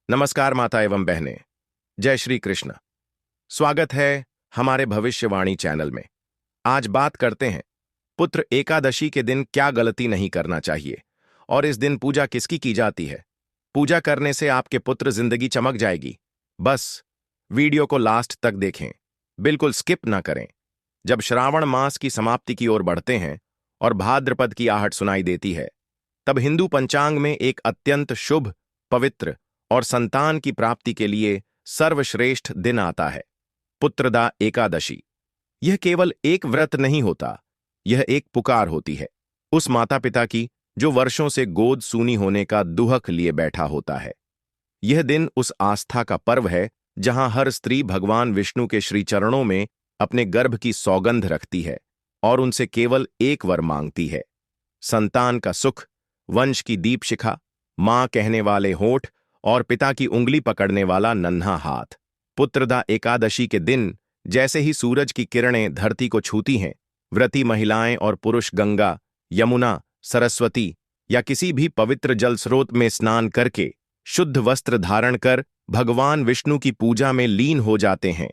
नमस्कार माता एवं बहनें। जय श्री कृष्ण। स्वागत है हमारे भविष्यवाणी चैनल में। आज बात करते हैं पुत्र एकादशी के दिन क्या गलती नहीं करना चाहिए और इस दिन पूजा किसकी की जाती है। पूजा करने से आपके पुत्र जिंदगी चमक जाएगी। बस वीडियो को लास्ट तक देखें, बिल्कुल स्किप ना करें। जब श्रावण मास की समाप्ति की ओर बढ़ते हैं और भाद्रपद की आहट सुनाई देती है, तब हिंदू पंचांग में एक अत्यंत शुभ, पवित्र और संतान की प्राप्ति के लिए सर्वश्रेष्ठ दिन आता है, पुत्रदा एकादशी। यह केवल एक व्रत नहीं होता, यह एक पुकार होती है उस माता पिता की जो वर्षों से गोद सूनी होने का दुहक लिए बैठा होता है। यह दिन उस आस्था का पर्व है जहां हर स्त्री भगवान विष्णु के श्री चरणों में अपने गर्भ की सौगंध रखती है और उनसे केवल एक वर मांगती है, संतान का सुख, वंश की दीपशिखा, मां कहने वाले होठ और पिता की उंगली पकड़ने वाला नन्हा हाथ। पुत्रदा एकादशी के दिन जैसे ही सूरज की किरणें धरती को छूती हैं, व्रती महिलाएं और पुरुष गंगा, यमुना, सरस्वती या किसी भी पवित्र जल स्रोत में स्नान करके शुद्ध वस्त्र धारण कर भगवान विष्णु की पूजा में लीन हो जाते हैं।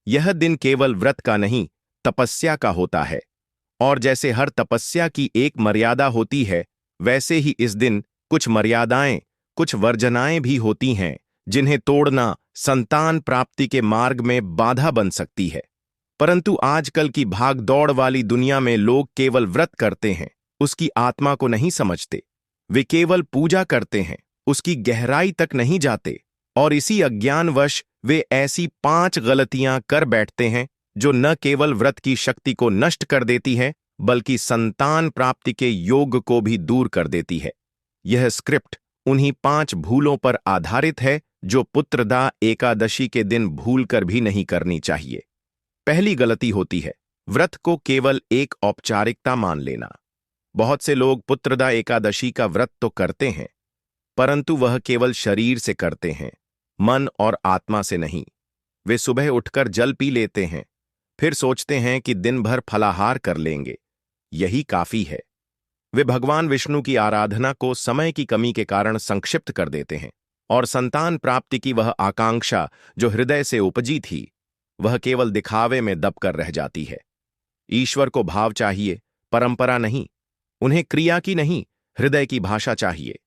यह दिन केवल व्रत का नहीं, तपस्या का होता है। और जैसे हर तपस्या की एक मर्यादा होती है, वैसे ही इस दिन कुछ मर्यादाएं, कुछ वर्जनाएं भी होती हैं जिन्हें तोड़ना संतान प्राप्ति के मार्ग में बाधा बन सकती है। परंतु आजकल की भागदौड़ वाली दुनिया में लोग केवल व्रत करते हैं, उसकी आत्मा को नहीं समझते। वे केवल पूजा करते हैं, उसकी गहराई तक नहीं जाते। और इसी अज्ञानवश वे ऐसी 5 गलतियां कर बैठते हैं जो न केवल व्रत की शक्ति को नष्ट कर देती है, बल्कि संतान प्राप्ति के योग को भी दूर कर देती है। यह स्क्रिप्ट उन्हीं 5 भूलों पर आधारित है जो पुत्रदा एकादशी के दिन भूलकर भी नहीं करनी चाहिए। पहली गलती होती है व्रत को केवल एक औपचारिकता मान लेना। बहुत से लोग पुत्रदा एकादशी का व्रत तो करते हैं, परंतु वह केवल शरीर से करते हैं, मन और आत्मा से नहीं। वे सुबह उठकर जल पी लेते हैं, फिर सोचते हैं कि दिन भर फलाहार कर लेंगे, यही काफी है। वे भगवान विष्णु की आराधना को समय की कमी के कारण संक्षिप्त कर देते हैं और संतान प्राप्ति की वह आकांक्षा जो हृदय से उपजी थी, वह केवल दिखावे में दबकर रह जाती है। ईश्वर को भाव चाहिए, परंपरा नहीं। उन्हें क्रिया की नहीं, हृदय की भाषा चाहिए।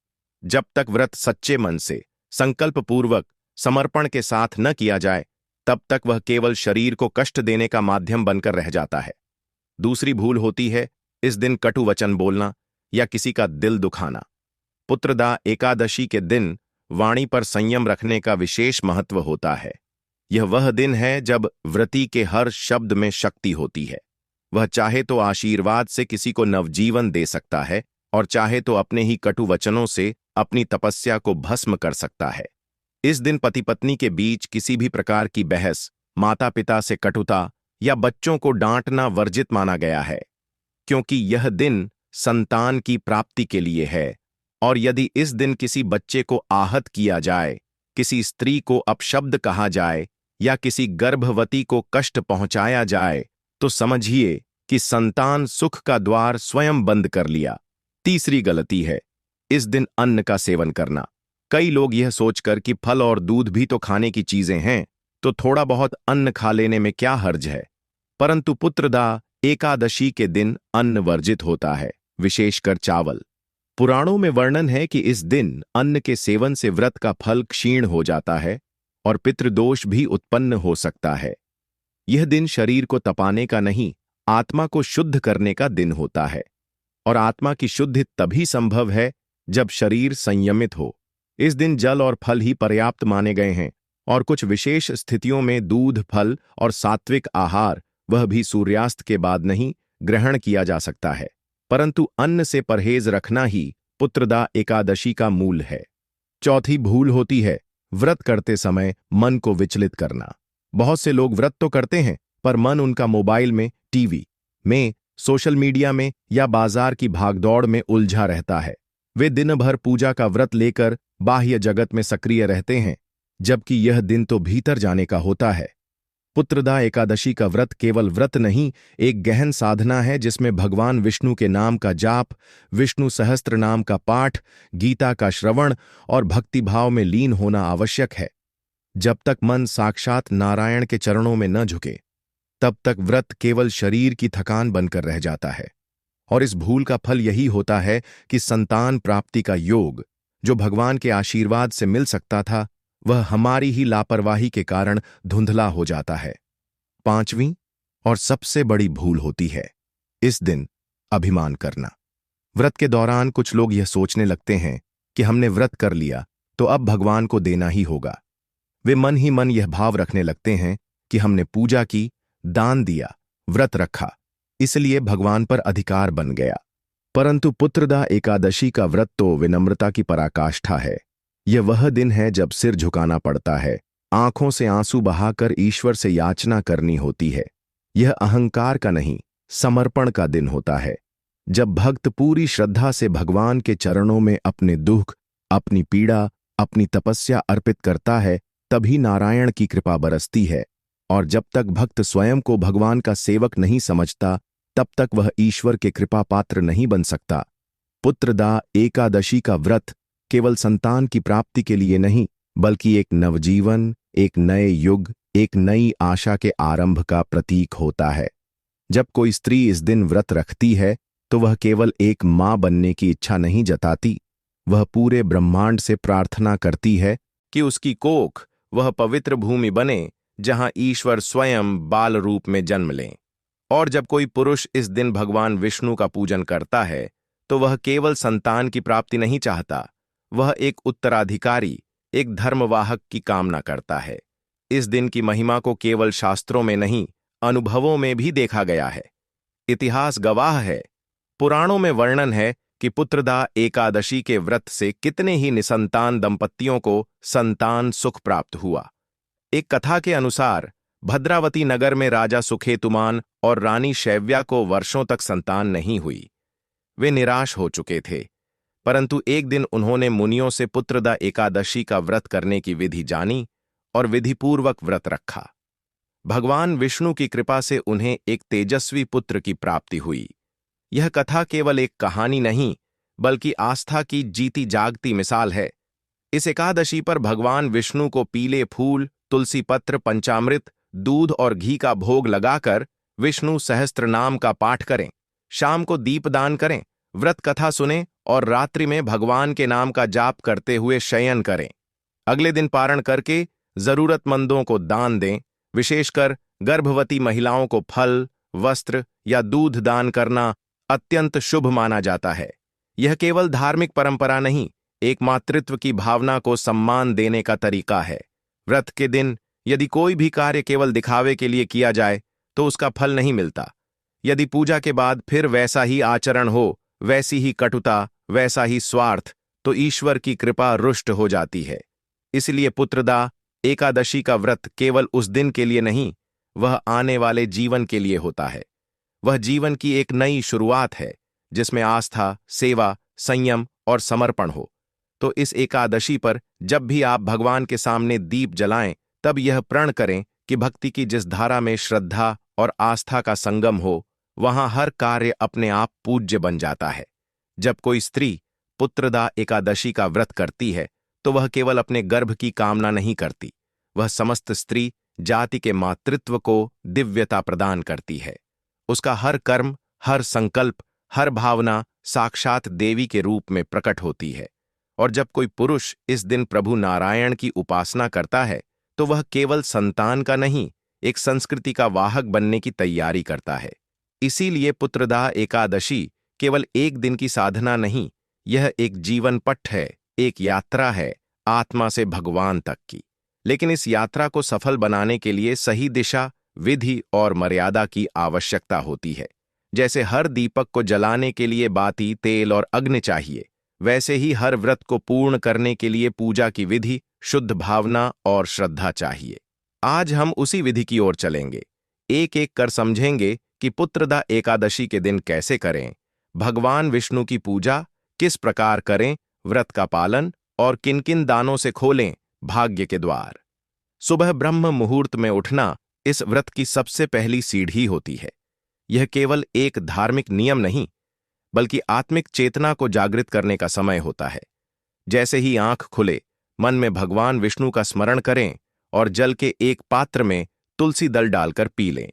जब तक व्रत सच्चे मन से, संकल्प पूर्वक, समर्पण के साथ न किया जाए, तब तक वह केवल शरीर को कष्ट देने का माध्यम बनकर रह जाता है। दूसरी भूल होती है इस दिन कटु वचन बोलना या किसी का दिल दुखाना। पुत्रदा एकादशी के दिन वाणी पर संयम रखने का विशेष महत्व होता है। यह वह दिन है जब व्रती के हर शब्द में शक्ति होती है। वह चाहे तो आशीर्वाद से किसी को नवजीवन दे सकता है और चाहे तो अपने ही कटु वचनों से अपनी तपस्या को भस्म कर सकता है। इस दिन पति पत्नी के बीच किसी भी प्रकार की बहस, माता पिता से कटुता या बच्चों को डांटना वर्जित माना गया है, क्योंकि यह दिन संतान की प्राप्ति के लिए है। और यदि इस दिन किसी बच्चे को आहत किया जाए, किसी स्त्री को अपशब्द कहा जाए या किसी गर्भवती को कष्ट पहुंचाया जाए, तो समझिए कि संतान सुख का द्वार स्वयं बंद कर लिया। तीसरी गलती है इस दिन अन्न का सेवन करना। कई लोग यह सोचकर कि फल और दूध भी तो खाने की चीजें हैं, तो थोड़ा बहुत अन्न खा लेने में क्या हर्ज है। परंतु पुत्रदा एकादशी के दिन अन्न वर्जित होता है, विशेषकर चावल। पुराणों में वर्णन है कि इस दिन अन्न के सेवन से व्रत का फल क्षीण हो जाता है और पितृदोष भी उत्पन्न हो सकता है। यह दिन शरीर को तपाने का नहीं, आत्मा को शुद्ध करने का दिन होता है। और आत्मा की शुद्धि तभी संभव है जब शरीर संयमित हो। इस दिन जल और फल ही पर्याप्त माने गए हैं और कुछ विशेष स्थितियों में दूध, फल और सात्विक आहार, वह भी सूर्यास्त के बाद नहीं, ग्रहण किया जा सकता है। परंतु अन्न से परहेज रखना ही पुत्रदा एकादशी का मूल है। चौथी भूल होती है व्रत करते समय मन को विचलित करना। बहुत से लोग व्रत तो करते हैं, पर मन उनका मोबाइल में, टीवी में, सोशल मीडिया में या बाजार की भागदौड़ में उलझा रहता है। वे दिन भर पूजा का व्रत लेकर बाह्य जगत में सक्रिय रहते हैं, जबकि यह दिन तो भीतर जाने का होता है। पुत्रदा एकादशी का व्रत केवल व्रत नहीं, एक गहन साधना है जिसमें भगवान विष्णु के नाम का जाप, विष्णु सहस्त्र नाम का पाठ, गीता का श्रवण और भक्तिभाव में लीन होना आवश्यक है। जब तक मन साक्षात नारायण के चरणों में न झुके, तब तक व्रत केवल शरीर की थकान बनकर रह जाता है। और इस भूल का फल यही होता है कि संतान प्राप्ति का योग, जो भगवान के आशीर्वाद से मिल सकता था, वह हमारी ही लापरवाही के कारण धुंधला हो जाता है। पांचवीं और सबसे बड़ी भूल होती है इस दिन अभिमान करना। व्रत के दौरान कुछ लोग यह सोचने लगते हैं कि हमने व्रत कर लिया तो अब भगवान को देना ही होगा। वे मन ही मन यह भाव रखने लगते हैं कि हमने पूजा की, दान दिया, व्रत रखा, इसलिए भगवान पर अधिकार बन गया। परंतु पुत्रदा एकादशी का व्रत तो विनम्रता की पराकाष्ठा है। यह वह दिन है जब सिर झुकाना पड़ता है, आंखों से आंसू बहाकर ईश्वर से याचना करनी होती है। यह अहंकार का नहीं, समर्पण का दिन होता है। जब भक्त पूरी श्रद्धा से भगवान के चरणों में अपने दुख, अपनी पीड़ा, अपनी तपस्या अर्पित करता है, तभी नारायण की कृपा बरसती है। और जब तक भक्त स्वयं को भगवान का सेवक नहीं समझता, तब तक वह ईश्वर के कृपा पात्र नहीं बन सकता। पुत्रदा एकादशी का व्रत केवल संतान की प्राप्ति के लिए नहीं, बल्कि एक नवजीवन, एक नए युग, एक नई आशा के आरंभ का प्रतीक होता है। जब कोई स्त्री इस दिन व्रत रखती है, तो वह केवल एक मां बनने की इच्छा नहीं जताती, वह पूरे ब्रह्मांड से प्रार्थना करती है कि उसकी कोख वह पवित्र भूमि बने जहां ईश्वर स्वयं बाल रूप में जन्म लें। और जब कोई पुरुष इस दिन भगवान विष्णु का पूजन करता है, तो वह केवल संतान की प्राप्ति नहीं चाहता, वह एक उत्तराधिकारी, एक धर्मवाहक की कामना करता है। इस दिन की महिमा को केवल शास्त्रों में नहीं, अनुभवों में भी देखा गया है। इतिहास गवाह है, पुराणों में वर्णन है कि पुत्रदा एकादशी के व्रत से कितने ही निसंतान दंपत्तियों को संतान सुख प्राप्त हुआ। एक कथा के अनुसार भद्रावती नगर में राजा सुखेतुमान और रानी शैव्या को वर्षों तक संतान नहीं हुई। वे निराश हो चुके थे, परंतु एक दिन उन्होंने मुनियों से पुत्रदा एकादशी का व्रत करने की विधि जानी और विधिपूर्वक व्रत रखा। भगवान विष्णु की कृपा से उन्हें एक तेजस्वी पुत्र की प्राप्ति हुई। यह कथा केवल एक कहानी नहीं, बल्कि आस्था की जीती जागती मिसाल है। इस एकादशी पर भगवान विष्णु को पीले फूल, तुलसी पत्र, पंचामृत, दूध और घी का भोग लगाकर विष्णु सहस्त्र नाम का पाठ करें, शाम को दीपदान करें, व्रत कथा सुनें और रात्रि में भगवान के नाम का जाप करते हुए शयन करें। अगले दिन पारण करके जरूरतमंदों को दान दें। विशेषकर गर्भवती महिलाओं को फल, वस्त्र या दूध दान करना अत्यंत शुभ माना जाता है। यह केवल धार्मिक परंपरा नहीं, एक मातृत्व की भावना को सम्मान देने का तरीका है। व्रत के दिन यदि कोई भी कार्य केवल दिखावे के लिए किया जाए, तो उसका फल नहीं मिलता। यदि पूजा के बाद फिर वैसा ही आचरण हो, वैसी ही कटुता, वैसा ही स्वार्थ, तो ईश्वर की कृपा रुष्ट हो जाती है। इसलिए पुत्रदा एकादशी का व्रत केवल उस दिन के लिए नहीं, वह आने वाले जीवन के लिए होता है। वह जीवन की एक नई शुरुआत है, जिसमें आस्था, सेवा, संयम और समर्पण हो। तो इस एकादशी पर जब भी आप भगवान के सामने दीप जलाएं, तब यह प्रण करें कि भक्ति की जिस धारा में श्रद्धा और आस्था का संगम हो, वहां हर कार्य अपने आप पूज्य बन जाता है। जब कोई स्त्री पुत्रदा एकादशी का व्रत करती है, तो वह केवल अपने गर्भ की कामना नहीं करती, वह समस्त स्त्री जाति के मातृत्व को दिव्यता प्रदान करती है। उसका हर कर्म, हर संकल्प, हर भावना साक्षात देवी के रूप में प्रकट होती है। और जब कोई पुरुष इस दिन प्रभु नारायण की उपासना करता है, तो वह केवल संतान का नहीं, एक संस्कृति का वाहक बनने की तैयारी करता है। इसीलिए पुत्रदा एकादशी केवल एक दिन की साधना नहीं, यह एक जीवन पट है, एक यात्रा है आत्मा से भगवान तक की। लेकिन इस यात्रा को सफल बनाने के लिए सही दिशा, विधि और मर्यादा की आवश्यकता होती है। जैसे हर दीपक को जलाने के लिए बाती, तेल और अग्नि चाहिए, वैसे ही हर व्रत को पूर्ण करने के लिए पूजा की विधि, शुद्ध भावना और श्रद्धा चाहिए। आज हम उसी विधि की ओर चलेंगे, एक एक कर समझेंगे कि पुत्रदा एकादशी के दिन कैसे करें, भगवान विष्णु की पूजा किस प्रकार करें, व्रत का पालन और किन किन दानों से खोलें भाग्य के द्वार। सुबह ब्रह्म मुहूर्त में उठना इस व्रत की सबसे पहली सीढ़ी होती है। यह केवल एक धार्मिक नियम नहीं, बल्कि आत्मिक चेतना को जागृत करने का समय होता है। जैसे ही आंख खुले, मन में भगवान विष्णु का स्मरण करें और जल के एक पात्र में तुलसी दल डालकर पी लें।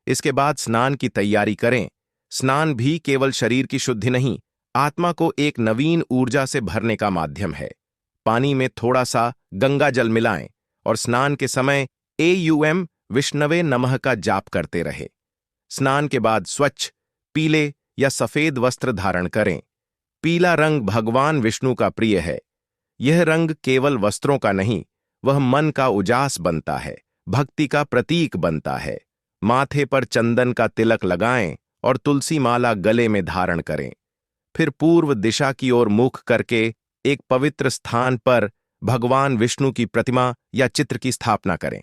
इसके बाद स्नान की तैयारी करें। स्नान भी केवल शरीर की शुद्धि नहीं, आत्मा को एक नवीन ऊर्जा से भरने का माध्यम है। पानी में थोड़ा सा गंगा जल मिलाएं और स्नान के समय एयूएम विष्णवे नमः का जाप करते रहे। स्नान के बाद स्वच्छ पीले या सफेद वस्त्र धारण करें। पीला रंग भगवान विष्णु का प्रिय है। यह रंग केवल वस्त्रों का नहीं, वह मन का उजास बनता है, भक्ति का प्रतीक बनता है। माथे पर चंदन का तिलक लगाएं और तुलसी माला गले में धारण करें। फिर पूर्व दिशा की ओर मुख करके एक पवित्र स्थान पर भगवान विष्णु की प्रतिमा या चित्र की स्थापना करें।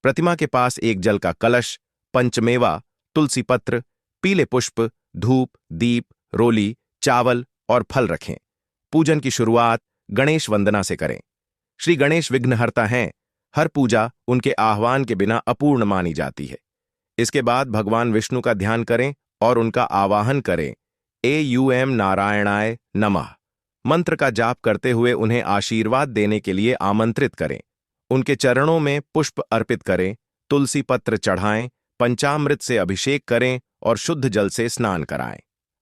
प्रतिमा के पास एक जल का कलश, पंचमेवा, तुलसी पत्र, पीले पुष्प, धूप, दीप, रोली, चावल और फल रखें। पूजन की शुरुआत गणेश वंदना से करें। श्री गणेश विघ्नहर्ता हैं। हर पूजा उनके आह्वान के बिना अपूर्ण मानी जाती है। इसके बाद भगवान विष्णु का ध्यान करें और उनका आवाहन करें। एयूएम नारायणाय नमः मंत्र का जाप करते हुए उन्हें आशीर्वाद देने के लिए आमंत्रित करें। उनके चरणों में पुष्प अर्पित करें, तुलसी पत्र चढ़ाएं, पंचामृत से अभिषेक करें और शुद्ध जल से स्नान कराएं।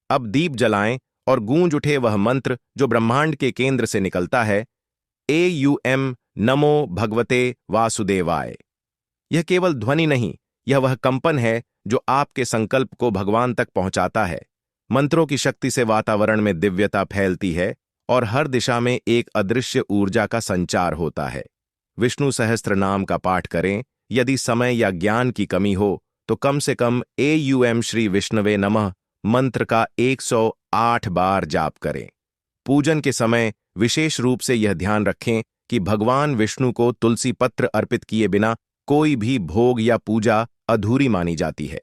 अब दीप जलाएं और गूंज उठे वह मंत्र जो ब्रह्मांड के केंद्र से निकलता है, एयूएम नमो भगवते वासुदेवाय। यह केवल ध्वनि नहीं, यह वह कंपन है जो आपके संकल्प को भगवान तक पहुंचाता है। मंत्रों की शक्ति से वातावरण में दिव्यता फैलती है और हर दिशा में एक अदृश्य ऊर्जा का संचार होता है। विष्णु सहस्त्र नाम का पाठ करें। यदि समय या ज्ञान की कमी हो तो कम से कम एयूएम श्री विष्णवे नमः मंत्र का 108 बार जाप करें। पूजन के समय विशेष रूप से यह ध्यान रखें कि भगवान विष्णु को तुलसी पत्र अर्पित किए बिना कोई भी भोग या पूजा अधूरी मानी जाती है।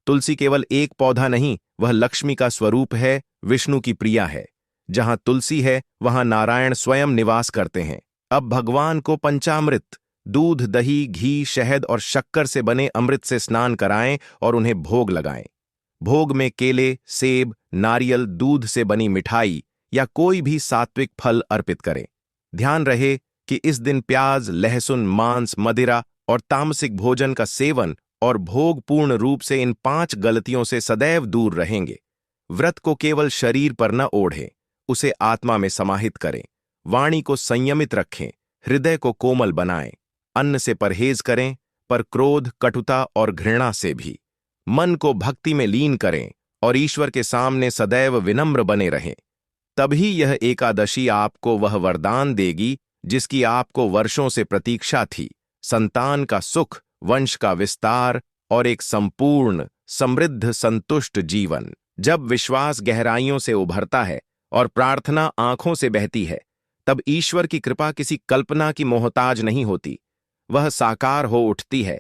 तुलसी केवल एक पौधा नहीं, वह लक्ष्मी का स्वरूप है, विष्णु की प्रिया है। जहां तुलसी है वहां नारायण स्वयं निवास करते हैं। अब भगवान को पंचामृत, दूध, दही, घी, शहद और शक्कर से बने अमृत से स्नान कराएं और उन्हें भोग लगाएं। भोग में केले, सेब, नारियल, दूध से बनी मिठाई या कोई भी सात्विक फल अर्पित करें। ध्यान रहे कि इस दिन प्याज, लहसुन, मांस, मदिरा और तामसिक भोजन का सेवन और भोग पूर्ण रूप से इन 5 गलतियों से सदैव दूर रहेंगे। व्रत को केवल शरीर पर न ओढ़ें, उसे आत्मा में समाहित करें। वाणी को संयमित रखें, हृदय को कोमल बनाएं। अन्न से परहेज करें, पर क्रोध, कटुता और घृणा से भी। मन को भक्ति में लीन करें और ईश्वर के सामने सदैव विनम्र बने रहें। तभी यह एकादशी आपको वह वरदान देगी जिसकी आपको वर्षों से प्रतीक्षा थी, संतान का सुख, वंश का विस्तार और एक संपूर्ण, समृद्ध, संतुष्ट जीवन। जब विश्वास गहराइयों से उभरता है और प्रार्थना आंखों से बहती है, तब ईश्वर की कृपा किसी कल्पना की मोहताज नहीं होती। वह साकार हो उठती है,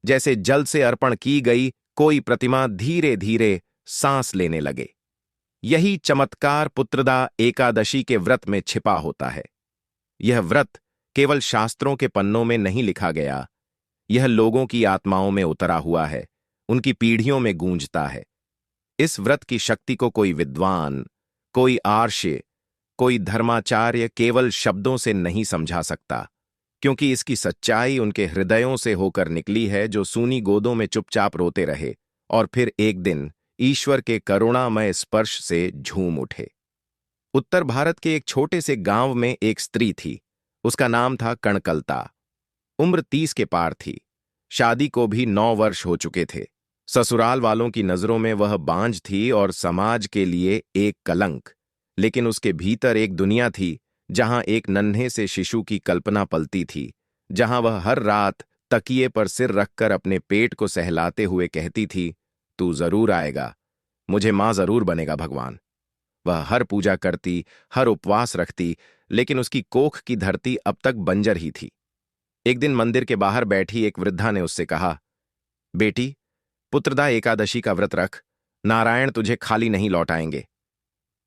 जैसे जल से अर्पण की गई कोई प्रतिमा धीरे धीरे सांस लेने लगे। यही चमत्कार पुत्रदा एकादशी के व्रत में छिपा होता है। यह व्रत केवल शास्त्रों के पन्नों में नहीं लिखा गया, यह लोगों की आत्माओं में उतरा हुआ है, उनकी पीढ़ियों में गूंजता है। इस व्रत की शक्ति को कोई विद्वान, कोई आर्ष्य, कोई धर्माचार्य केवल शब्दों से नहीं समझा सकता, क्योंकि इसकी सच्चाई उनके हृदयों से होकर निकली है जो सूनी गोदों में चुपचाप रोते रहे और फिर एक दिन ईश्वर के करुणामय स्पर्श से झूम उठे। उत्तर भारत के एक छोटे से गांव में एक स्त्री थी। उसका नाम था कणकलता। उम्र 30 के पार थी। शादी को भी 9 वर्ष हो चुके थे। ससुराल वालों की नजरों में वह बांझ थी और समाज के लिए एक कलंक। लेकिन उसके भीतर एक दुनिया थी जहां एक नन्हे से शिशु की कल्पना पलती थी, जहां वह हर रात तकिए पर सिर रखकर अपने पेट को सहलाते हुए कहती थी, तू जरूर आएगा, मुझे मां जरूर बनेगा भगवान। वह हर पूजा करती, हर उपवास रखती, लेकिन उसकी कोख की धरती अब तक बंजर ही थी। एक दिन मंदिर के बाहर बैठी एक वृद्धा ने उससे कहा, बेटी, पुत्रदा एकादशी का व्रत रख, नारायण तुझे खाली नहीं लौटाएंगे।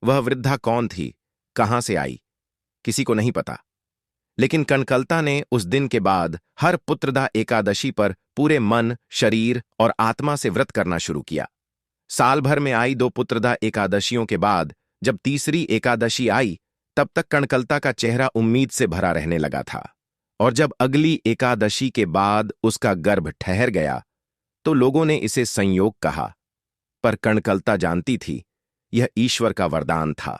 वह वृद्धा कौन थी, कहां से आई, किसी को नहीं पता। लेकिन कनकलता ने उस दिन के बाद हर पुत्रदा एकादशी पर पूरे मन, शरीर और आत्मा से व्रत करना शुरू किया। साल भर में आई 2 पुत्रदा एकादशियों के बाद जब तीसरी एकादशी आई, तब तक कनकलता का चेहरा उम्मीद से भरा रहने लगा था। और जब अगली एकादशी के बाद उसका गर्भ ठहर गया, तो लोगों ने इसे संयोग कहा, पर कनकलता जानती थी यह ईश्वर का वरदान था।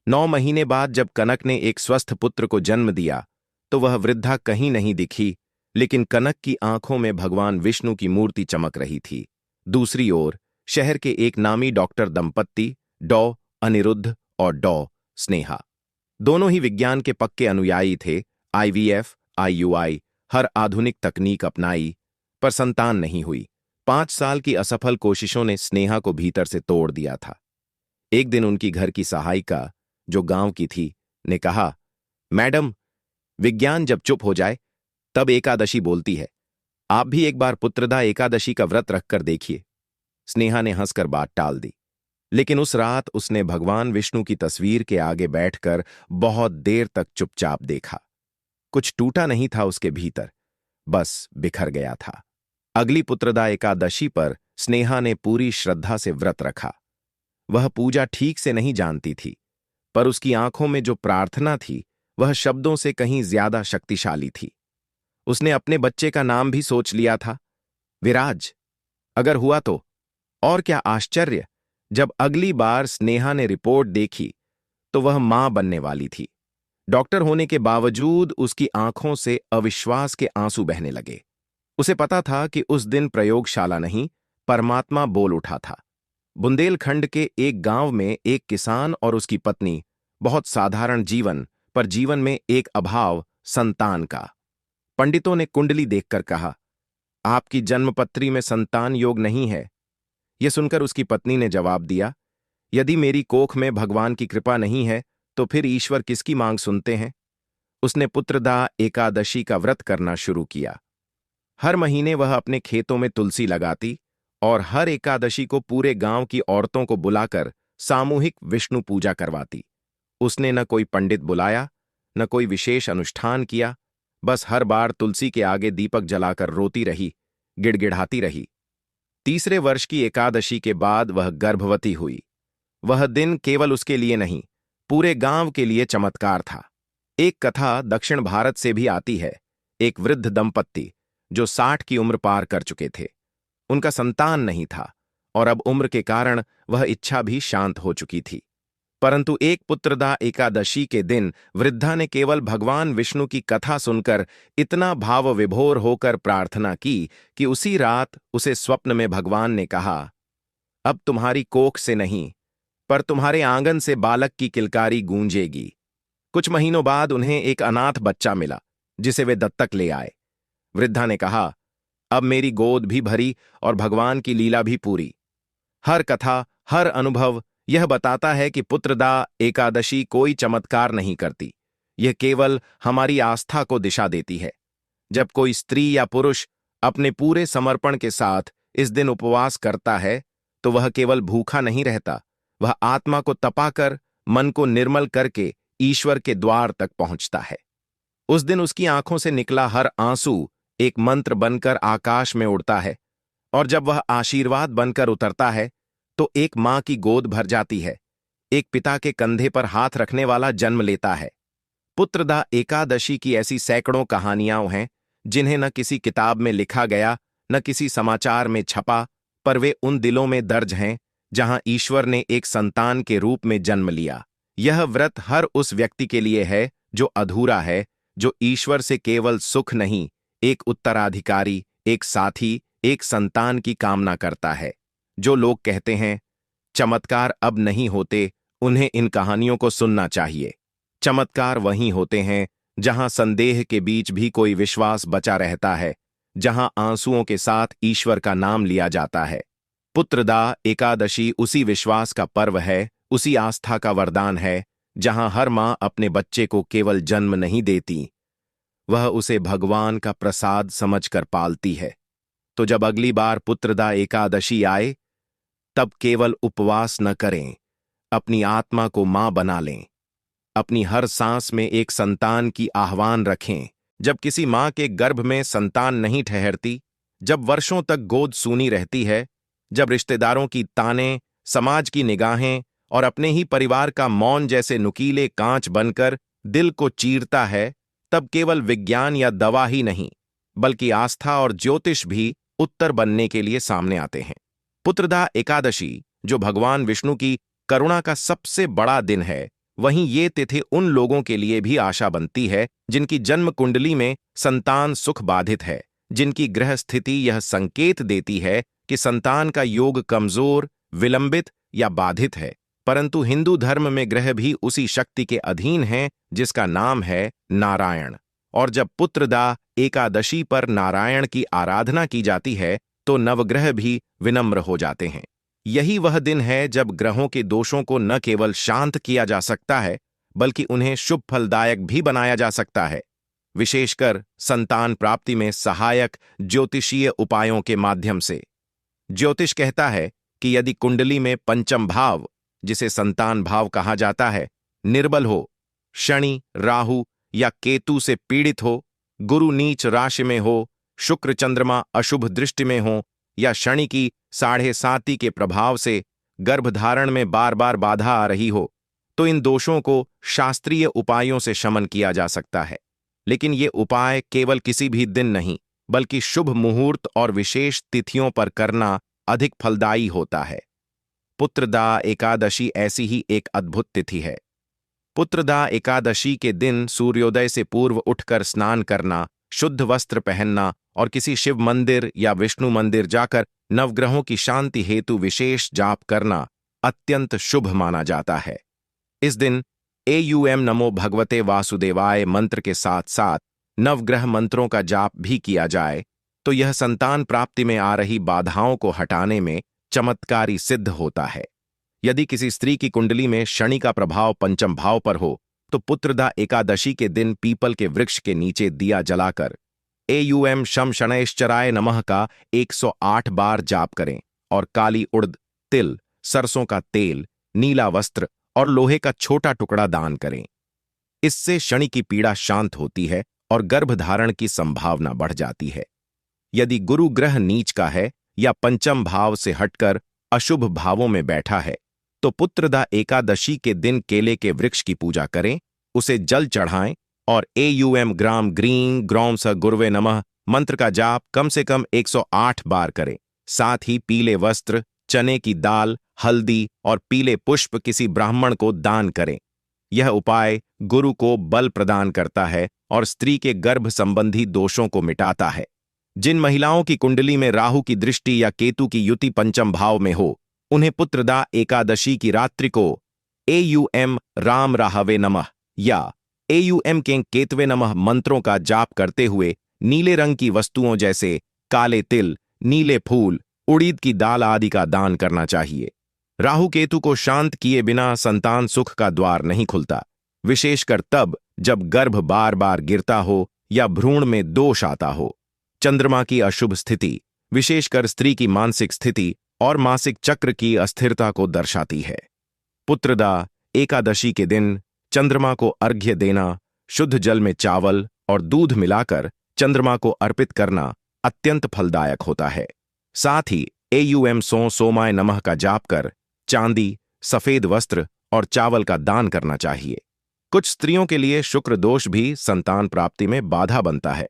9 महीने बाद जब कनक ने एक स्वस्थ पुत्र को जन्म दिया, तो वह वृद्धा कहीं नहीं दिखी, लेकिन कनक की आंखों में भगवान विष्णु की मूर्ति चमक रही थी। दूसरी ओर शहर के एक नामी डॉक्टर दंपत्ति डॉ अनिरुद्ध और डॉ स्नेहा दोनों ही विज्ञान के पक्के अनुयायी थे। आईवीएफ, आईयूआई, हर आधुनिक तकनीक अपनाई, पर संतान नहीं हुई। 5 साल की असफल कोशिशों ने स्नेहा को भीतर से तोड़ दिया था। एक दिन उनकी घर की सहायिका, जो गांव की थी, ने कहा, मैडम, विज्ञान जब चुप हो जाए तब एकादशी बोलती है। आप भी एक बार पुत्रदा एकादशी का व्रत रखकर देखिए। स्नेहा ने हंसकर बात टाल दी, लेकिन उस रात उसने भगवान विष्णु की तस्वीर के आगे बैठकर बहुत देर तक चुपचाप देखा। कुछ टूटा नहीं था उसके भीतर, बस बिखर गया था। अगली पुत्रदा एकादशी पर स्नेहा ने पूरी श्रद्धा से व्रत रखा। वह पूजा ठीक से नहीं जानती थी, पर उसकी आंखों में जो प्रार्थना थी वह शब्दों से कहीं ज्यादा शक्तिशाली थी। उसने अपने बच्चे का नाम भी सोच लिया था, विराज। अगर हुआ तो, और क्या आश्चर्य, जब अगली बार स्नेहा ने रिपोर्ट देखी तो वह मां बनने वाली थी। डॉक्टर होने के बावजूद उसकी आंखों से अविश्वास के आंसू बहने लगे। उसे पता था कि उस दिन प्रयोगशाला नहीं, परमात्मा बोल उठा था। बुंदेलखंड के एक गांव में एक किसान और उसकी पत्नी, बहुत साधारण जीवन, पर जीवन में एक अभाव, संतान का। पंडितों ने कुंडली देखकर कहा, आपकी जन्मपत्री में संतान योग नहीं है। यह सुनकर उसकी पत्नी ने जवाब दिया, यदि मेरी कोख में भगवान की कृपा नहीं है तो फिर ईश्वर किसकी मांग सुनते हैं। उसने पुत्रदा एकादशी का व्रत करना शुरू किया। हर महीने वह अपने खेतों में तुलसी लगाती और हर एकादशी को पूरे गांव की औरतों को बुलाकर सामूहिक विष्णु पूजा करवाती। उसने न कोई पंडित बुलाया, न कोई विशेष अनुष्ठान किया, बस हर बार तुलसी के आगे दीपक जलाकर रोती रही, गिड़गिड़ाती रही। तीसरे वर्ष की एकादशी के बाद वह गर्भवती हुई। वह दिन केवल उसके लिए नहीं, पूरे गांव के लिए चमत्कार था। एक कथा दक्षिण भारत से भी आती है। एक वृद्ध दंपत्ति जो 60 की उम्र पार कर चुके थे, उनका संतान नहीं था और अब उम्र के कारण वह इच्छा भी शांत हो चुकी थी। परंतु एक पुत्रदा एकादशी के दिन वृद्धा ने केवल भगवान विष्णु की कथा सुनकर इतना भाव विभोर होकर प्रार्थना की कि उसी रात उसे स्वप्न में भगवान ने कहा, अब तुम्हारी कोख से नहीं, पर तुम्हारे आंगन से बालक की किलकारी गूंजेगी। कुछ महीनों बाद उन्हें एक अनाथ बच्चा मिला, जिसे वे दत्तक ले आए। वृद्धा ने कहा, अब मेरी गोद भी भरी और भगवान की लीला भी पूरी। हर कथा, हर अनुभव यह बताता है कि पुत्रदा एकादशी कोई चमत्कार नहीं करती, यह केवल हमारी आस्था को दिशा देती है। जब कोई स्त्री या पुरुष अपने पूरे समर्पण के साथ इस दिन उपवास करता है, तो वह केवल भूखा नहीं रहता, वह आत्मा को तपाकर, मन को निर्मल करके ईश्वर के द्वार तक पहुंचता है। उस दिन उसकी आंखों से निकला हर आंसू एक मंत्र बनकर आकाश में उड़ता है, और जब वह आशीर्वाद बनकर उतरता है तो एक मां की गोद भर जाती है, एक पिता के कंधे पर हाथ रखने वाला जन्म लेता है। पुत्रदा एकादशी की ऐसी सैकड़ों कहानियां हैं जिन्हें न किसी किताब में लिखा गया, न किसी समाचार में छपा, पर वे उन दिलों में दर्ज हैं जहां ईश्वर ने एक संतान के रूप में जन्म लिया। यह व्रत हर उस व्यक्ति के लिए है जो अधूरा है, जो ईश्वर से केवल सुख नहीं, एक उत्तराधिकारी, एक साथी, एक संतान की कामना करता है। जो लोग कहते हैं चमत्कार अब नहीं होते, उन्हें इन कहानियों को सुनना चाहिए। चमत्कार वहीं होते हैं जहां संदेह के बीच भी कोई विश्वास बचा रहता है, जहां आंसुओं के साथ ईश्वर का नाम लिया जाता है। पुत्रदा एकादशी उसी विश्वास का पर्व है, उसी आस्था का वरदान है, जहां हर मां अपने बच्चे को केवल जन्म नहीं देती, वह उसे भगवान का प्रसाद समझकर पालती है। तो जब अगली बार पुत्रदा एकादशी आए, तब केवल उपवास न करें, अपनी आत्मा को मां बना लें। अपनी हर सांस में एक संतान की आह्वान रखें। जब किसी माँ के गर्भ में संतान नहीं ठहरती, जब वर्षों तक गोद सूनी रहती है, जब रिश्तेदारों की ताने, समाज की निगाहें और अपने ही परिवार का मौन जैसे नुकीले कांच बनकर दिल को चीरता है, तब केवल विज्ञान या दवा ही नहीं, बल्कि आस्था और ज्योतिष भी उत्तर बनने के लिए सामने आते हैं। पुत्रदा एकादशी, जो भगवान विष्णु की करुणा का सबसे बड़ा दिन है, वहीं ये तिथि उन लोगों के लिए भी आशा बनती है जिनकी जन्म कुंडली में संतान सुख बाधित है, जिनकी ग्रह स्थिति यह संकेत देती है कि संतान का योग कमजोर, विलंबित या बाधित है। परंतु हिंदू धर्म में ग्रह भी उसी शक्ति के अधीन हैं जिसका नाम है नारायण। और जब पुत्रदा एकादशी पर नारायण की आराधना की जाती है तो नवग्रह भी विनम्र हो जाते हैं। यही वह दिन है जब ग्रहों के दोषों को न केवल शांत किया जा सकता है, बल्कि उन्हें शुभ फलदायक भी बनाया जा सकता है, विशेषकर संतान प्राप्ति में सहायक ज्योतिषीय उपायों के माध्यम से। ज्योतिष कहता है कि यदि कुंडली में पंचम भाव, जिसे संतान भाव कहा जाता है, निर्बल हो, शनि, राहु या केतु से पीड़ित हो, गुरु नीच राशि में हो, शुक्र चंद्रमा अशुभ दृष्टि में हो या शनि की 7.5 के प्रभाव से गर्भधारण में बार बार बाधा आ रही हो, तो इन दोषों को शास्त्रीय उपायों से शमन किया जा सकता है। लेकिन ये उपाय केवल किसी भी दिन नहीं, बल्कि शुभ मुहूर्त और विशेष तिथियों पर करना अधिक फलदायी होता है। पुत्रदा एकादशी ऐसी ही एक अद्भुत तिथि है। पुत्रदा एकादशी के दिन सूर्योदय से पूर्व उठकर स्नान करना, शुद्ध वस्त्र पहनना और किसी शिव मंदिर या विष्णु मंदिर जाकर नवग्रहों की शांति हेतु विशेष जाप करना अत्यंत शुभ माना जाता है। इस दिन एयूएम नमो भगवते वासुदेवाय मंत्र के साथ साथ नवग्रह मंत्रों का जाप भी किया जाए तो यह संतान प्राप्ति में आ रही बाधाओं को हटाने में चमत्कारी सिद्ध होता है। यदि किसी स्त्री की कुंडली में शनि का प्रभाव पंचम भाव पर हो तो पुत्रदा एकादशी के दिन पीपल के वृक्ष के नीचे दिया जलाकर एयूएम शम शनैश्चराय नमः का 108 बार जाप करें और काली उड़द, तिल, सरसों का तेल, नीला वस्त्र और लोहे का छोटा टुकड़ा दान करें। इससे शनि की पीड़ा शांत होती है और गर्भधारण की संभावना बढ़ जाती है। यदि गुरु ग्रह नीच का है या पंचम भाव से हटकर अशुभ भावों में बैठा है तो पुत्रदा एकादशी के दिन केले के वृक्ष की पूजा करें, उसे जल चढ़ाएं और एयूएम ग्राम ग्रीं ग्रौम स गुरुवे नमः मंत्र का जाप कम से कम 108 बार करें। साथ ही पीले वस्त्र, चने की दाल, हल्दी और पीले पुष्प किसी ब्राह्मण को दान करें। यह उपाय गुरु को बल प्रदान करता है और स्त्री के गर्भ संबंधी दोषों को मिटाता है। जिन महिलाओं की कुंडली में राहु की दृष्टि या केतु की युति पंचम भाव में हो, उन्हें पुत्रदा एकादशी की रात्रि को एयूएम राम राहवे नमः या एयूएम के केतवे नमः मंत्रों का जाप करते हुए नीले रंग की वस्तुओं जैसे काले तिल, नीले फूल, उड़ीद की दाल आदि का दान करना चाहिए। राहु केतु को शांत किए बिना संतान सुख का द्वार नहीं खुलता, विशेषकर तब जब गर्भ बार बार गिरता हो या भ्रूण में दोष आता हो। चंद्रमा की अशुभ स्थिति विशेषकर स्त्री की मानसिक स्थिति और मासिक चक्र की अस्थिरता को दर्शाती है। पुत्रदा एकादशी के दिन चंद्रमा को अर्घ्य देना, शुद्ध जल में चावल और दूध मिलाकर चंद्रमा को अर्पित करना अत्यंत फलदायक होता है। साथ ही एयूएम सोमाय नमः का जाप कर चांदी, सफेद वस्त्र और चावल का दान करना चाहिए। कुछ स्त्रियों के लिए शुक्र दोष भी संतान प्राप्ति में बाधा बनता है।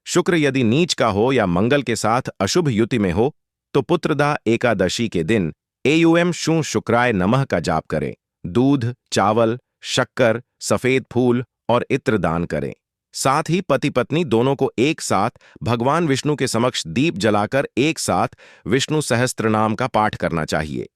शुक्र यदि नीच का हो या मंगल के साथ अशुभ युति में हो तो पुत्रदा एकादशी के दिन एयूएम शुक्राय नमः का जाप करें, दूध, चावल, शक्कर, सफेद फूल और इत्र दान करें। साथ ही पति पत्नी दोनों को एक साथ भगवान विष्णु के समक्ष दीप जलाकर एक साथ विष्णु सहस्त्र नाम का पाठ करना चाहिए।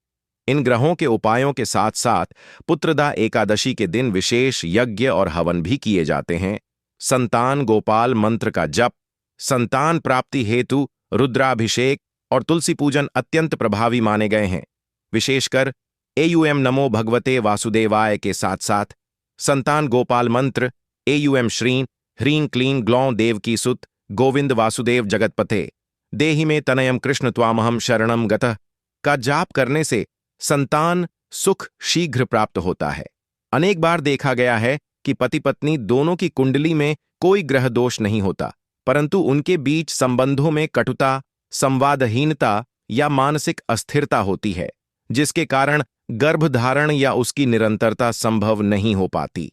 इन ग्रहों के उपायों के साथ साथ पुत्रदा एकादशी के दिन विशेष यज्ञ और हवन भी किए जाते हैं। संतान गोपाल मंत्र का जप, संतान प्राप्ति हेतु रुद्राभिषेक और तुलसी पूजन अत्यंत प्रभावी माने गए हैं। विशेषकर एयूएम नमो भगवते वासुदेवाय के साथ साथ संतान गोपाल मंत्र एयूएम श्रीं ह्रीं क्लीं ग्लौं देवकी सुत गोविंद वासुदेव जगतपते देहि में तनयम कृष्ण त्वामहम शरणम गतः का जाप करने से संतान सुख शीघ्र प्राप्त होता है। अनेक बार देखा गया है कि पति पत्नी दोनों की कुंडली में कोई ग्रह दोष नहीं होता, परंतु उनके बीच संबंधों में कटुता, संवादहीनता या मानसिक अस्थिरता होती है, जिसके कारण गर्भधारण या उसकी निरंतरता संभव नहीं हो पाती।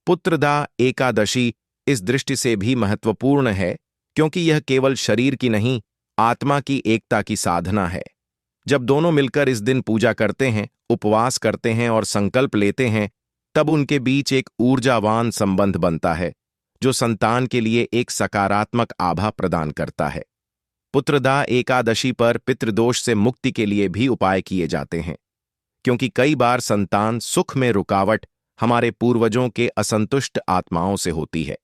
पुत्रदा एकादशी इस दृष्टि से भी महत्वपूर्ण है क्योंकि यह केवल शरीर की नहीं, आत्मा की एकता की साधना है। जब दोनों मिलकर इस दिन पूजा करते हैं, उपवास करते हैं और संकल्प लेते हैं, तब उनके बीच एक ऊर्जावान संबंध बनता है जो संतान के लिए एक सकारात्मक आभा प्रदान करता है। पुत्रदा एकादशी पर पितृदोष से मुक्ति के लिए भी उपाय किए जाते हैं, क्योंकि कई बार संतान सुख में रुकावट हमारे पूर्वजों के असंतुष्ट आत्माओं से होती है।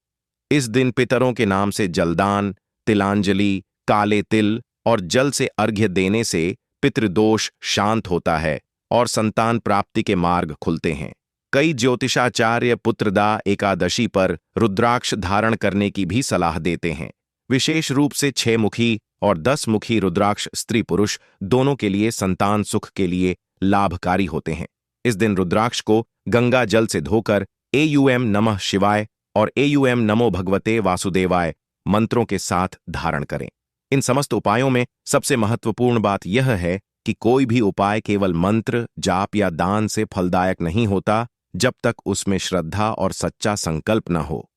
इस दिन पितरों के नाम से जलदान, तिलांजलि, काले तिल और जल से अर्घ्य देने से पितृदोष शांत होता है और संतान प्राप्ति के मार्ग खुलते हैं। कई ज्योतिषाचार्य पुत्रदा एकादशी पर रुद्राक्ष धारण करने की भी सलाह देते हैं। विशेष रूप से 6 मुखी और 10 मुखी रुद्राक्ष स्त्री पुरुष दोनों के लिए संतान सुख के लिए लाभकारी होते हैं। इस दिन रुद्राक्ष को गंगा जल से धोकर एयूएम नमः शिवाय और एयूएम नमो भगवते वासुदेवाय मंत्रों के साथ धारण करें। इन समस्त उपायों में सबसे महत्वपूर्ण बात यह है कि कोई भी उपाय केवल मंत्र, जाप या दान से फलदायक नहीं होता जब तक उसमें श्रद्धा और सच्चा संकल्प न हो।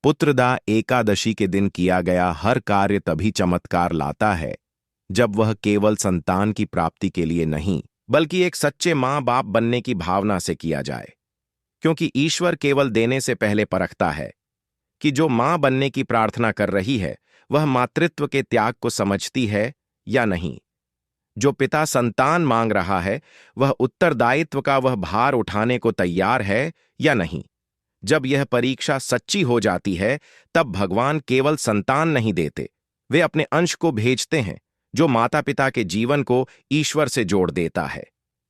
पुत्रदा एकादशी के दिन किया गया हर कार्य तभी चमत्कार लाता है जब वह केवल संतान की प्राप्ति के लिए नहीं, बल्कि एक सच्चे माँ बाप बनने की भावना से किया जाए। क्योंकि ईश्वर केवल देने से पहले परखता है कि जो माँ बनने की प्रार्थना कर रही है वह मातृत्व के त्याग को समझती है या नहीं। जो पिता संतान मांग रहा है वह उत्तरदायित्व का वह भार उठाने को तैयार है या नहीं। जब यह परीक्षा सच्ची हो जाती है तब भगवान केवल संतान नहीं देते, वे अपने अंश को भेजते हैं जो माता पिता के जीवन को ईश्वर से जोड़ देता है।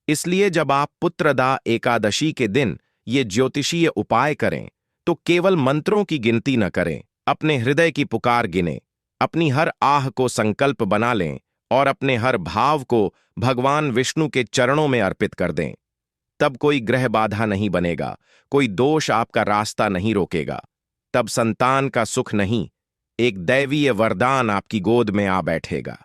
इसलिए जब आप पुत्रदा एकादशी के दिन ये ज्योतिषीय उपाय करें तो केवल मंत्रों की गिनती न करें, अपने हृदय की पुकार गिनें, अपनी हर आह को संकल्प बना लें और अपने हर भाव को भगवान विष्णु के चरणों में अर्पित कर दें। तब कोई ग्रह बाधा नहीं बनेगा, कोई दोष आपका रास्ता नहीं रोकेगा। तब संतान का सुख नहीं, एक दैवीय वरदान आपकी गोद में आ बैठेगा।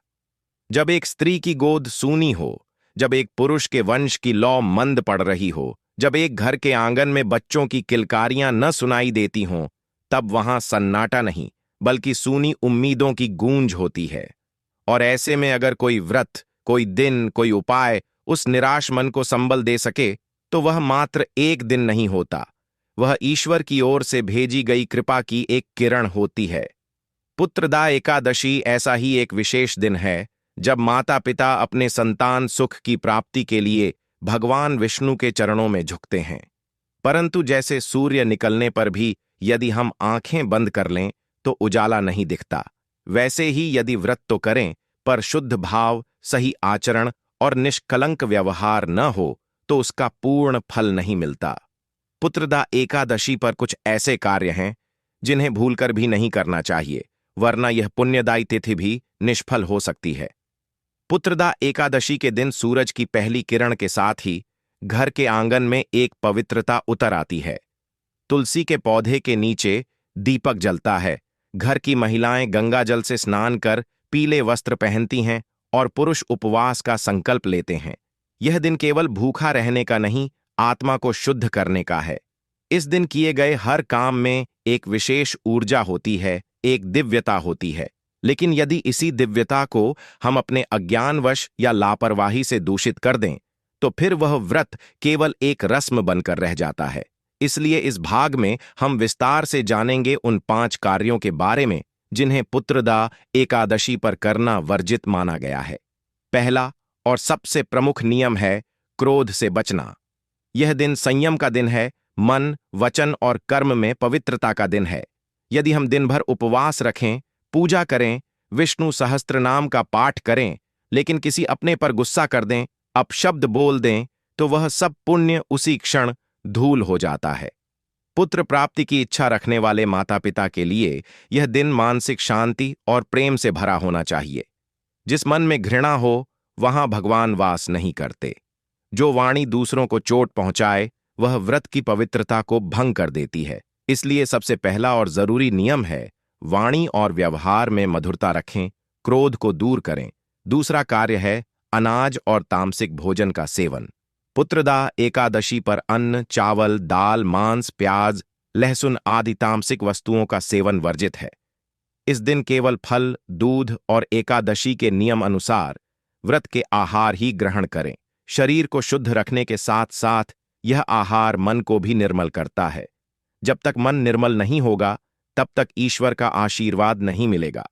जब एक स्त्री की गोद सूनी हो, जब एक पुरुष के वंश की लौ मंद पड़ रही हो, जब एक घर के आंगन में बच्चों की किलकारियां न सुनाई देती हों, तब वहां सन्नाटा नहीं बल्कि सूनी उम्मीदों की गूंज होती है। और ऐसे में अगर कोई व्रत, कोई दिन, कोई उपाय उस निराश मन को संबल दे सके तो वह मात्र एक दिन नहीं होता, वह ईश्वर की ओर से भेजी गई कृपा की एक किरण होती है। पुत्रदा एकादशी ऐसा ही एक विशेष दिन है जब माता पिता अपने संतान सुख की प्राप्ति के लिए भगवान विष्णु के चरणों में झुकते हैं। परंतु जैसे सूर्य निकलने पर भी यदि हम आंखें बंद कर लें तो उजाला नहीं दिखता, वैसे ही यदि व्रत तो करें पर शुद्ध भाव, सही आचरण और निष्कलंक व्यवहार न हो तो उसका पूर्ण फल नहीं मिलता। पुत्रदा एकादशी पर कुछ ऐसे कार्य हैं जिन्हें भूलकर भी नहीं करना चाहिए, वरना यह पुण्यदायी तिथि भी निष्फल हो सकती है। पुत्रदा एकादशी के दिन सूरज की पहली किरण के साथ ही घर के आंगन में एक पवित्रता उतर आती है। तुलसी के पौधे के नीचे दीपक जलता है, घर की महिलाएं गंगा जल से स्नान कर पीले वस्त्र पहनती हैं और पुरुष उपवास का संकल्प लेते हैं। यह दिन केवल भूखा रहने का नहीं, आत्मा को शुद्ध करने का है। इस दिन किए गए हर काम में एक विशेष ऊर्जा होती है, एक दिव्यता होती है। लेकिन यदि इसी दिव्यता को हम अपने अज्ञानवश या लापरवाही से दूषित कर दें तो फिर वह व्रत केवल एक रस्म बनकर रह जाता है। इसलिए इस भाग में हम विस्तार से जानेंगे उन 5 कार्यों के बारे में जिन्हें पुत्रदा एकादशी पर करना वर्जित माना गया है। पहला और सबसे प्रमुख नियम है क्रोध से बचना। यह दिन संयम का दिन है, मन, वचन और कर्म में पवित्रता का दिन है। यदि हम दिन भर उपवास रखें, पूजा करें, विष्णु सहस्त्रनाम का पाठ करें, लेकिन किसी अपने पर गुस्सा कर दें, अपशब्द बोल दें, तो वह सब पुण्य उसी क्षण धूल हो जाता है। पुत्र प्राप्ति की इच्छा रखने वाले माता पिता के लिए यह दिन मानसिक शांति और प्रेम से भरा होना चाहिए। जिस मन में घृणा हो वहां भगवान वास नहीं करते। जो वाणी दूसरों को चोट पहुंचाए वह व्रत की पवित्रता को भंग कर देती है। इसलिए सबसे पहला और जरूरी नियम है, वाणी और व्यवहार में मधुरता रखें, क्रोध को दूर करें। दूसरा कार्य है अनाज और तामसिक भोजन का सेवन। पुत्रदा एकादशी पर अन्न, चावल, दाल, मांस, प्याज, लहसुन आदि तामसिक वस्तुओं का सेवन वर्जित है। इस दिन केवल फल, दूध और एकादशी के नियम अनुसार व्रत के आहार ही ग्रहण करें। शरीर को शुद्ध रखने के साथ साथ यह आहार मन को भी निर्मल करता है। जब तक मन निर्मल नहीं होगा, तब तक ईश्वर का आशीर्वाद नहीं मिलेगा।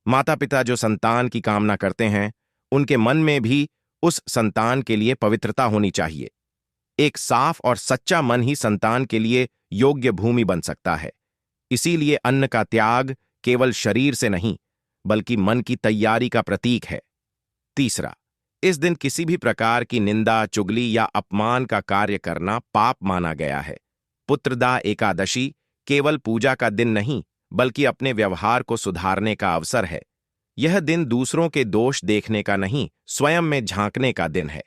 माता पिता जो संतान की कामना करते हैं, उनके मन में भी उस संतान के लिए पवित्रता होनी चाहिए। एक साफ और सच्चा मन ही संतान के लिए योग्य भूमि बन सकता है। इसीलिए अन्न का त्याग केवल शरीर से नहीं, बल्कि मन की तैयारी का प्रतीक है। तीसरा, इस दिन किसी भी प्रकार की निंदा, चुगली या अपमान का कार्य करना पाप माना गया है। पुत्रदा एकादशी केवल पूजा का दिन नहीं, बल्कि अपने व्यवहार को सुधारने का अवसर है। यह दिन दूसरों के दोष देखने का नहीं, स्वयं में झांकने का दिन है।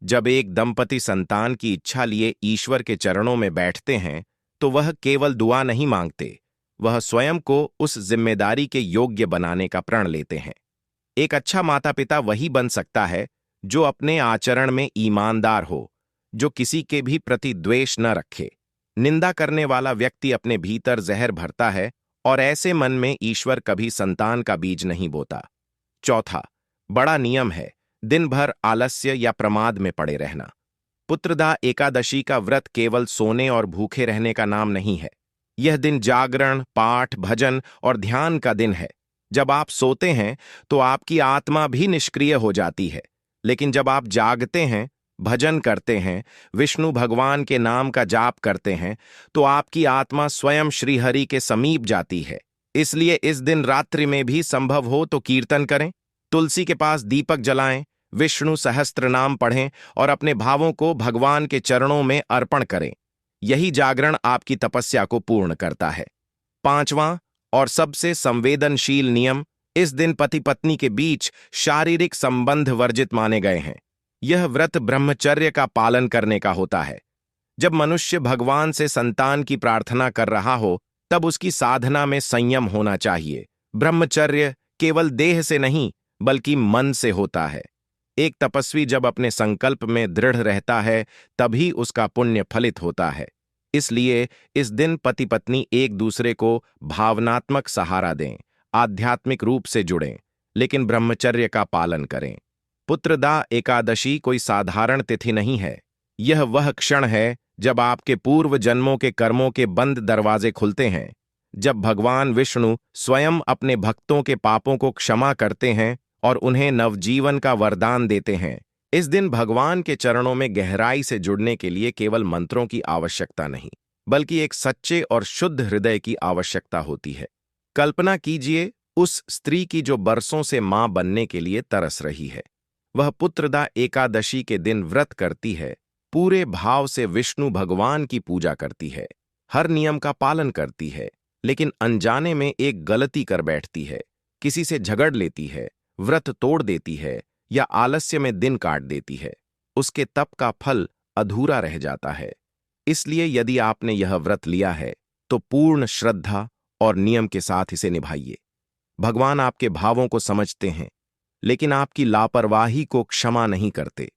जब एक दंपति संतान की इच्छा लिए ईश्वर के चरणों में बैठते हैं, तो वह केवल दुआ नहीं मांगते, वह स्वयं को उस जिम्मेदारी के योग्य बनाने का प्रण लेते हैं। एक अच्छा माता पिता वही बन सकता है जो अपने आचरण में ईमानदार हो, जो किसी के भी प्रति द्वेष न रखे। निंदा करने वाला व्यक्ति अपने भीतर जहर भरता है और ऐसे मन में ईश्वर कभी संतान का बीज नहीं बोता। चौथा, बड़ा नियम है, दिन भर आलस्य या प्रमाद में पड़े रहना। पुत्रदा एकादशी का व्रत केवल सोने और भूखे रहने का नाम नहीं है। यह दिन जागरण, पाठ, भजन और ध्यान का दिन है। जब आप सोते हैं तो आपकी आत्मा भी निष्क्रिय हो जाती है, लेकिन जब आप जागते हैं, भजन करते हैं, विष्णु भगवान के नाम का जाप करते हैं, तो आपकी आत्मा स्वयं श्रीहरि के समीप जाती है। इसलिए इस दिन रात्रि में भी संभव हो तो कीर्तन करें, तुलसी के पास दीपक जलाएं, विष्णु सहस्त्र नाम पढ़ें और अपने भावों को भगवान के चरणों में अर्पण करें। यही जागरण आपकी तपस्या को पूर्ण करता है। पांचवां और सबसे संवेदनशील नियम, इस दिन पति पत्नी के बीच शारीरिक संबंध वर्जित माने गए हैं। यह व्रत ब्रह्मचर्य का पालन करने का होता है। जब मनुष्य भगवान से संतान की प्रार्थना कर रहा हो, तब उसकी साधना में संयम होना चाहिए। ब्रह्मचर्य केवल देह से नहीं, बल्कि मन से होता है। एक तपस्वी जब अपने संकल्प में दृढ़ रहता है, तभी उसका पुण्य फलित होता है। इसलिए इस दिन पति पत्नी एक दूसरे को भावनात्मक सहारा दें, आध्यात्मिक रूप से जुड़ें, लेकिन ब्रह्मचर्य का पालन करें। पुत्रदा एकादशी कोई साधारण तिथि नहीं है। यह वह क्षण है जब आपके पूर्व जन्मों के कर्मों के बंद दरवाजे खुलते हैं, जब भगवान विष्णु स्वयं अपने भक्तों के पापों को क्षमा करते हैं और उन्हें नवजीवन का वरदान देते हैं। इस दिन भगवान के चरणों में गहराई से जुड़ने के लिए केवल मंत्रों की आवश्यकता नहीं, बल्कि एक सच्चे और शुद्ध हृदय की आवश्यकता होती है। कल्पना कीजिए उस स्त्री की जो बरसों से मां बनने के लिए तरस रही है। वह पुत्रदा एकादशी के दिन व्रत करती है, पूरे भाव से विष्णु भगवान की पूजा करती है, हर नियम का पालन करती है, लेकिन अनजाने में एक गलती कर बैठती है, किसी से झगड़ लेती है, व्रत तोड़ देती है या आलस्य में दिन काट देती है। उसके तप का फल अधूरा रह जाता है। इसलिए यदि आपने यह व्रत लिया है, तो पूर्ण श्रद्धा और नियम के साथ इसे निभाइए। भगवान आपके भावों को समझते हैं, लेकिन आपकी लापरवाही को क्षमा नहीं करते।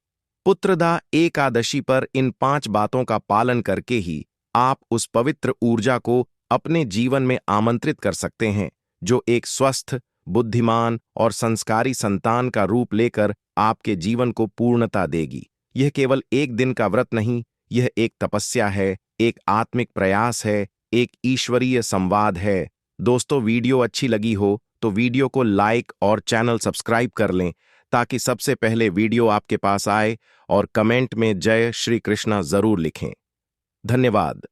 पुत्रदा एकादशी पर इन 5 बातों का पालन करके ही आप उस पवित्र ऊर्जा को अपने जीवन में आमंत्रित कर सकते हैं, जो एक स्वस्थ, बुद्धिमान और संस्कारी संतान का रूप लेकर आपके जीवन को पूर्णता देगी। यह केवल एक दिन का व्रत नहीं, यह एक तपस्या है, एक आत्मिक प्रयास है, एक ईश्वरीय संवाद है। दोस्तों, वीडियो अच्छी लगी हो तो वीडियो को लाइक और चैनल सब्सक्राइब कर लें, ताकि सबसे पहले वीडियो आपके पास आए, और कमेंट में जय श्री कृष्णा जरूर लिखें। धन्यवाद।